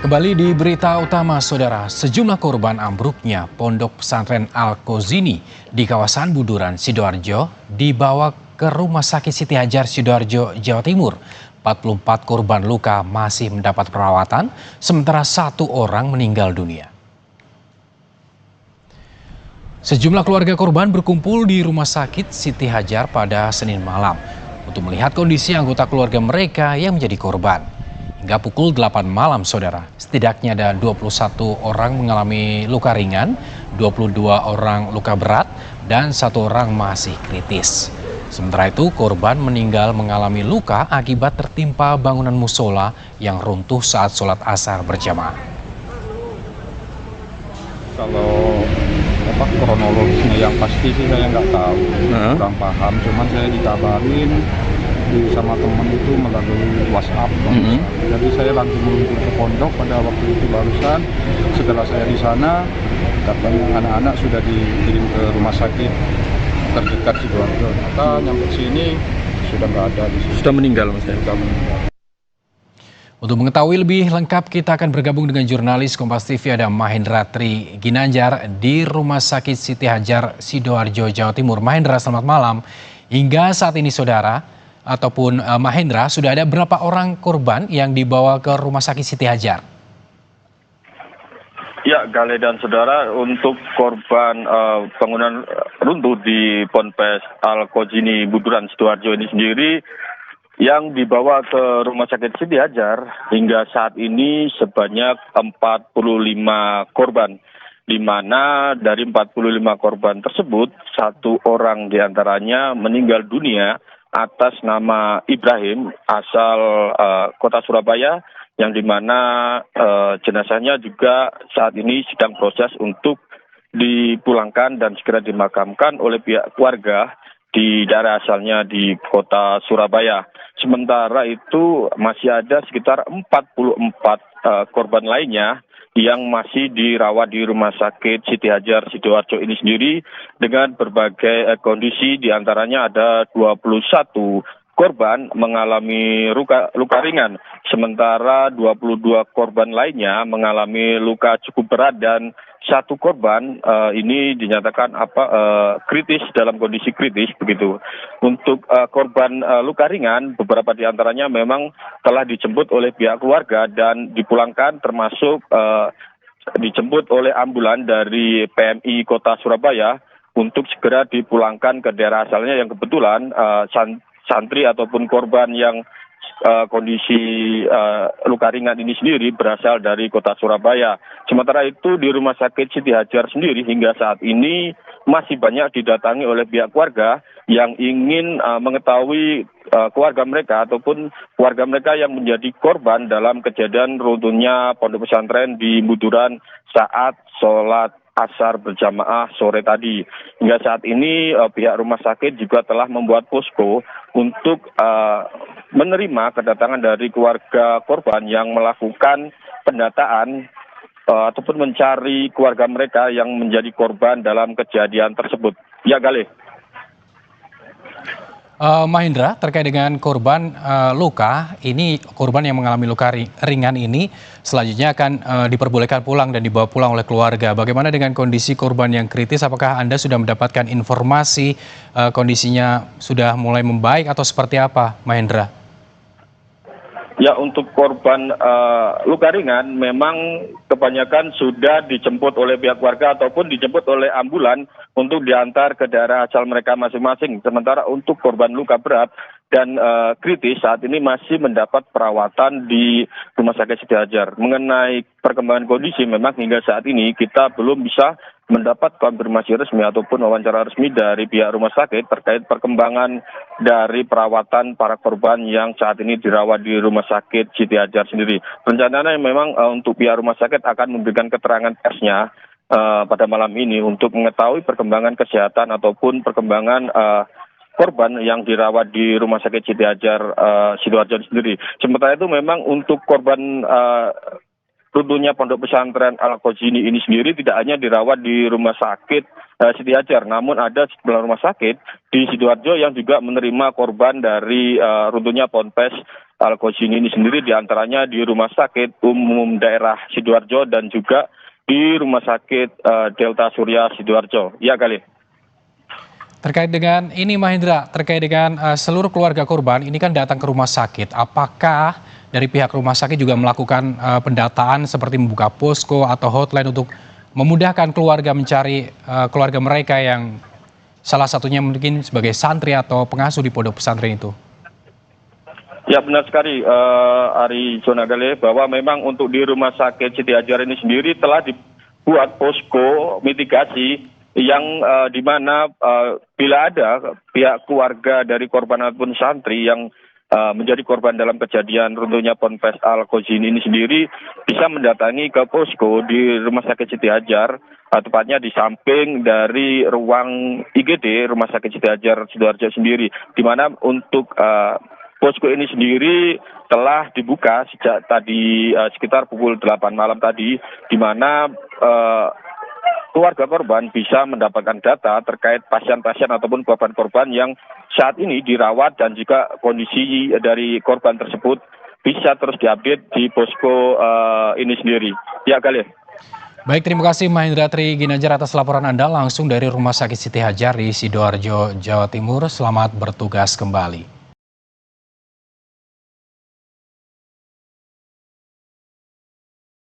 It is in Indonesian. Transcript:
Kembali di berita utama, saudara, sejumlah korban ambruknya Pondok Pesantren Al-Kozini di kawasan Buduran, Sidoarjo dibawa ke Rumah Sakit Siti Hajar, Sidoarjo, Jawa Timur. 44 korban luka masih mendapat perawatan, sementara satu orang meninggal dunia. Sejumlah keluarga korban berkumpul di Rumah Sakit Siti Hajar pada Senin malam untuk melihat kondisi anggota keluarga mereka yang menjadi korban. Hingga pukul 8 malam, saudara, setidaknya ada 21 orang mengalami luka ringan, 22 orang luka berat, dan satu orang masih kritis. Sementara itu, korban meninggal mengalami luka akibat tertimpa bangunan musola yang runtuh saat sholat asar berjamaah. Kalau kronologisnya yang pasti sih saya nggak tahu, kurang paham. Cuman saya dikabarin sama teman itu melalui WhatsApp. Jadi saya langsung meluncur ke pondok pada waktu itu barusan. Setelah saya di sana, katanya anak-anak sudah dikirim ke rumah sakit terdekat Sidoarjo. Maka nyampe sini sudah nggak ada di sini. Sudah meninggal, Mas. Sudah meninggal. Untuk mengetahui lebih lengkap, kita akan bergabung dengan jurnalis Kompas TV ada Mahendra Tri Ginanjar di Rumah Sakit Siti Hajar, Sidoarjo, Jawa Timur. Mahendra, selamat malam. Hingga saat ini, saudara, ataupun Mahendra, sudah ada berapa orang korban yang dibawa ke Rumah Sakit Siti Hajar? Ya, Gale dan saudara, untuk korban bangunan runtuh di Ponpes Al-Kozini Buduran, Sidoarjo ini sendiri yang dibawa ke Rumah Sakit Siti Hajar hingga saat ini sebanyak 45 korban, di mana dari 45 korban tersebut, satu orang diantaranya meninggal dunia atas nama Ibrahim asal kota Surabaya, yang dimana jenazahnya juga saat ini sedang proses untuk dipulangkan dan segera dimakamkan oleh pihak keluarga di daerah asalnya di kota Surabaya. Sementara itu masih ada sekitar 44 korban lainnya yang masih dirawat di Rumah Sakit Siti Hajar Sidoarjo ini sendiri dengan berbagai kondisi, diantaranya ada 21 korban mengalami luka ringan, sementara 22 korban lainnya mengalami luka cukup berat dan satu korban ini dinyatakan kritis, dalam kondisi kritis begitu. Untuk korban luka ringan, beberapa diantaranya memang telah dijemput oleh pihak keluarga dan dipulangkan, termasuk dijemput oleh ambulan dari PMI Kota Surabaya untuk segera dipulangkan ke daerah asalnya, yang kebetulan santri ataupun korban yang kondisi luka ringan ini sendiri berasal dari kota Surabaya. Sementara itu di Rumah Sakit Siti Hajar sendiri hingga saat ini masih banyak didatangi oleh pihak keluarga yang ingin mengetahui keluarga mereka ataupun keluarga mereka yang menjadi korban dalam kejadian runtuhnya pondok pesantren di Buduran saat sholat asar berjamaah sore tadi. Hingga saat ini pihak rumah sakit juga telah membuat posko untuk menerima kedatangan dari keluarga korban yang melakukan pendataan ataupun mencari keluarga mereka yang menjadi korban dalam kejadian tersebut. Ya, Gale. Mahendra, terkait dengan korban luka, ini korban yang mengalami luka ringan ini selanjutnya akan diperbolehkan pulang dan dibawa pulang oleh keluarga. Bagaimana dengan kondisi korban yang kritis? Apakah Anda sudah mendapatkan informasi kondisinya sudah mulai membaik atau seperti apa, Mahendra? Ya, untuk korban luka ringan memang kebanyakan sudah dijemput oleh pihak keluarga ataupun dijemput oleh ambulan untuk diantar ke daerah asal mereka masing-masing. Sementara untuk korban luka berat dan kritis saat ini masih mendapat perawatan di Rumah Sakit Siti Hajar. Mengenai perkembangan kondisi, memang hingga saat ini kita belum bisa mendapat konfirmasi resmi ataupun wawancara resmi dari pihak rumah sakit terkait perkembangan dari perawatan para korban yang saat ini dirawat di Rumah Sakit Siti Hajar sendiri. Rencananya memang untuk pihak rumah sakit akan memberikan keterangan persnya pada malam ini untuk mengetahui perkembangan kesehatan ataupun perkembangan korban yang dirawat di Rumah Sakit Siti Hajar Sidoarjo sendiri. Sementara itu memang untuk korban runtuhnya pondok pesantren Al-Qajini ini sendiri tidak hanya dirawat di rumah sakit Siti Hajar, namun ada sejumlah rumah sakit di Sidoarjo yang juga menerima korban dari runtuhnya Ponpes Al-Qajini ini sendiri, diantaranya di Rumah Sakit Umum Daerah Sidoarjo dan juga di Rumah Sakit Delta Surya Sidoarjo. Ya, Galih. Terkait dengan ini Mahendra, terkait dengan seluruh keluarga korban ini kan datang ke rumah sakit. Apakah dari pihak rumah sakit juga melakukan pendataan seperti membuka posko atau hotline untuk memudahkan keluarga mencari keluarga mereka yang salah satunya mungkin sebagai santri atau pengasuh di pondok pesantren itu? Ya, benar sekali Ari Jonagale, bahwa memang untuk di Rumah Sakit Siti Hajar ini sendiri telah dibuat posko mitigasi yang di mana bila ada pihak keluarga dari korban ataupun santri yang menjadi korban dalam kejadian runtuhnya Ponpes Al-Qajini ini sendiri bisa mendatangi ke posko di Rumah Sakit Siti Hajar, tepatnya di samping dari ruang IGD Rumah Sakit Siti Hajar Sidoarjo sendiri, di mana untuk posko ini sendiri telah dibuka sejak tadi sekitar pukul 8 malam tadi, di mana keluarga korban bisa mendapatkan data terkait pasien-pasien ataupun korban-korban yang saat ini dirawat, dan juga kondisi dari korban tersebut bisa terus diupdate di posko ini sendiri. Ya, Galih. Baik, terima kasih Mahendra Tri Ginanjar atas laporan Anda langsung dari Rumah Sakit Siti Hajar di Sidoarjo, Jawa Timur. Selamat bertugas kembali.